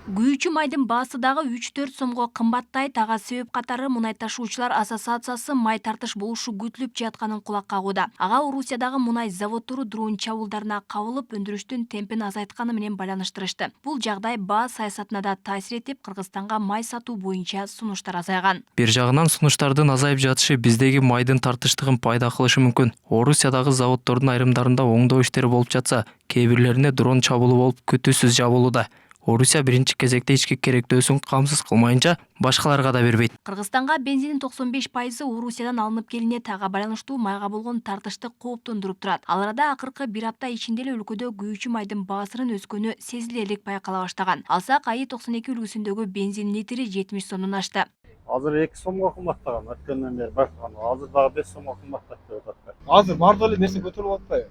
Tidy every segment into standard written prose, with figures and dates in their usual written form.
Күйүүчү майдын баасы дагы 3-4 сомго кымбаттайт. Ага себеп катары Мунай ташуучулар ассоциациясы май тартыш болушу күтүлүп жатканын кулак кагууда. Ага Орусиядагы мунай заводдору дрон чабуулдарына кабылып өндүрүштүн темпин азайтканы менен байланыштырышты. Бул жагдай баа саясатына да таасир этип, Кыргызстанга май сатуу боюнча сунуштар азайган. Бир жагынан сунуштардын азайып жатышы биздеги майдын тартыштыгын пайда кылышы мүмкүн. Орусиядагы заводдордун айрымдарында оңдоо иштери болуп жатса, кээ бирлерине дрон чабуулу болуп күтүүсүз жабылууда. Орусия биринчи кезекте ички керектөөсүн камсыз кылмайынча башкаларга да бербейт. Кыргызстанга бензиндин 95% Орусиядан алынып келинет. Ага байланыштуу майга болгон тартышты кооптондуруп турат. Ал арада акыркы бир апта ичинде эле өлкөдө күйүүчү майдын баасынын өскөнү сезилерлик байкала баштаган. Алсак АИ 92 үлгүсүндөгү бензин литри 70 сомдон ашты. Азыр 2 сомго кымбаттаган, өткөндөн бери байкаган. Азыр дагы 5 сомго кымбаттап деп атат. Азыр бардык эле нерсе көтөрүлүп атпайбы?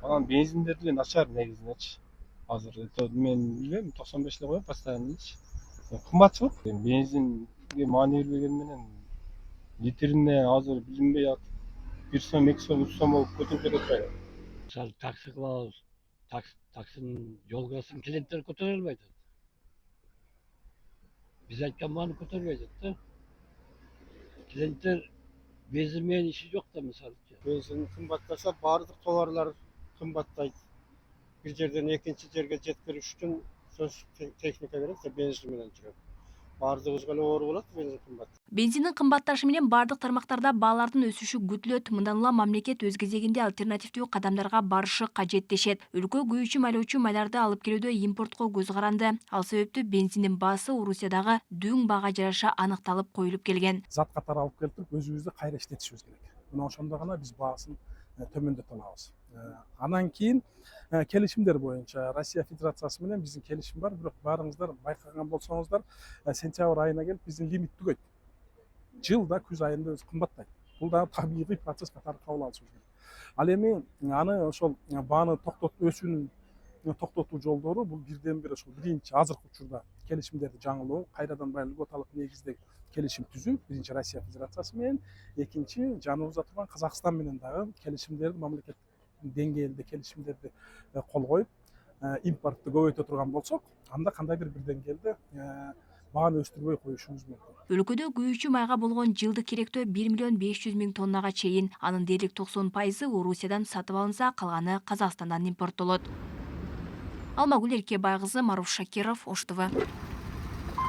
Анан бензиндер деле начар негизинечи. Азыр мен билбейм, 95 эле коём постоянныйчы. Кымбатчылык. Бензинге маани бербеген менен литрине азыр билинбей атып 1 сом, 2 сом, 3 сом болуп көтөрүп кетип атпайбы? Мисалы такси кылабыз. Таксинин жолгасын клиенттер көтөрө албайт. Биз айткан мааны көтөрбөй атат да. Клиенттер бензин менен иши жок да, мисалы. Бензин кымбаттаса баардык товарлар кымбаттайт. Bir жерден экинчи жерге жеткириш үчүн техника керек, бензин менен жүрөт. Баардыгыбызга эле оор болот, бензин кымбат. Бензиндин кымбатташы менен бардык тармактарда баалардын өсүшү күтүлөт. Мындан улам мамлекет өз кезегинде альтернативдүү кадамдарга барышы кажет дешет. Өлкө күйүүчү майлоочу майларды алып келүүдө импортко көз каранды. Ал себептүү бензиндин баасы Орусиядагы дөң баага жараша аныкталып коюлуп келген. Зат катары алып келип өзүбүздү кайра иштетишибиз керек. Мына ошондо гана биз баасын төмөндөтө алабыз. Анан кийин келишимдер боюнча Россия Федерациясы менен биздин келишим бар, бирок баарыңыздар байкаган болсоңуздар, сентябрь айына келип биздин лимит түгөйт. Жылда күз айында өзү кымбаттайт. Бул да табигый процесс катары кабыл алышыбыз керек. Ал эми аны ошол бааны өсүүнүн токтотуу жолдору бул бирден бир ошол биринчи азыркы учурда келишимдерди жаңылоо, кайрадан баягы квоталык негизде келишим түзүү, биринчи Россия Федерациясы менен, экинчи жаныбызда турган Казакстан менен дагы келишимдерди мамлекет деңгээлде келишимдерди кол коюп, импортты көбөйтө турган болсок, анда кандайдыр бир деңгээлде бааны өстүрбөй коюшубуз мүмкүн. Өлкөдө күйүүчү майга болгон жылдык керектөө 1,5 миллион тоннага чейин. Анын дээрлик 90% Орусиядан сатып алынса, калганы Казакстандан импорттолот. Алмагүл Эркебай кызы, Маруш Шакиров, Ош ТВ.